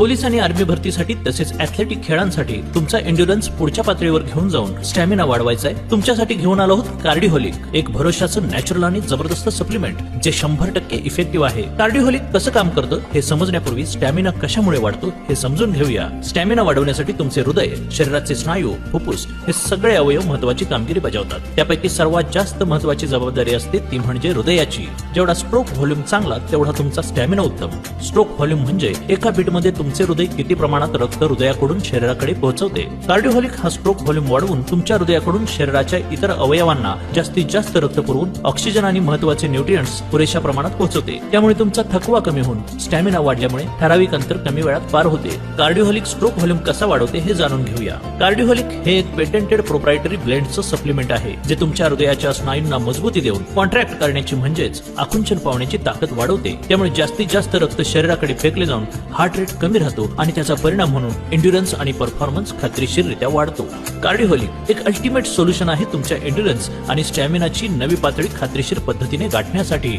Police आणि army भरतीसाठी तसेच ऍथलेटिक खेळांसाठी तुमचा एंड्युरन्स पुढच्या पातळीवर घेऊन जाऊन स्टॅमिना वाढवायचा आहे. तुमच्यासाठी घेऊन आलो आहोत कार्डिओहोलिक, एक भरोशाचं नॅचरल आणि जबरदस्त सप्लिमेंट जे 100% इफेक्टिव्ह आहे. कार्डिओहोलिक कसं काम करतं हे समजण्यापूर्वी स्टॅमिना कशामुळे वाढतो हे समजून घेऊया. स्टॅमिना वाढवण्यासाठी तुमचे हृदय, शरीराचे स्नायू, फुफ्फुस हे सगळे अवयव महत्वाची कामगिरी बजावतात. त्यापैकी सर्वात जास्त महत्वाची जबाबदारी असते ती म्हणजे हृदयाची. जेवढा स्ट्रोक व्हॉल्यूम चांगला तेवढा तुमचा स्टॅमिना उत्तम. स्ट्रोक व्हॉल्यूम म्हणजे एका बीटमध्ये तुमचे हृदय किती प्रमाणात रक्त हृदयाकडून शरीराकडे पोहोचवते. कार्डिओहोलिक हा स्ट्रोक व्हॉल्यूम वाढवून तुमच्या हृदयाकडून शरीराच्या इतर अवयवांना जास्तीत जास्त रक्त पुरवून ऑक्सिजन आणि महत्वाचे न्यूट्रिएंट्स पुरेशा प्रमाणात पोहोचवते. त्यामुळे तुमचा थकवा कमी होऊन स्टॅमिना वाढल्यामुळे ठराविक अंतर कमी वेळात पार होते. कार्डिओहोलिक स्ट्रोक व्हॉल्यूम कसा वाढवते हे जाणून घेऊया. कार्डिओहोलिक हे एक पेटंटेड प्रोप्रायटरी ब्लेंडचं सप्लिमेंट आहे जे तुमच्या हृदयाच्या स्नायूंना मजबूती देऊन कॉन्ट्रॅक्ट करण्याची म्हणजेच आकुंचन पावण्याची ताकद वाढवते. त्यामुळे जास्तीत जास्त रक्त शरीराकडे फेकले जाऊन हार्ट रेट कमी राहतो आणि त्याचा परिणाम म्हणून एंड्युरन्स आणि परफॉर्मन्स खात्रीशीररित्या वाढतो. कार्डिओहोलिक एक अल्टिमेट सोल्युशन आहे तुमच्या एंड्युरन्स आणि स्टॅमिनाची नवी पातळी खात्रीशीर पद्धतीने गाठण्यासाठी.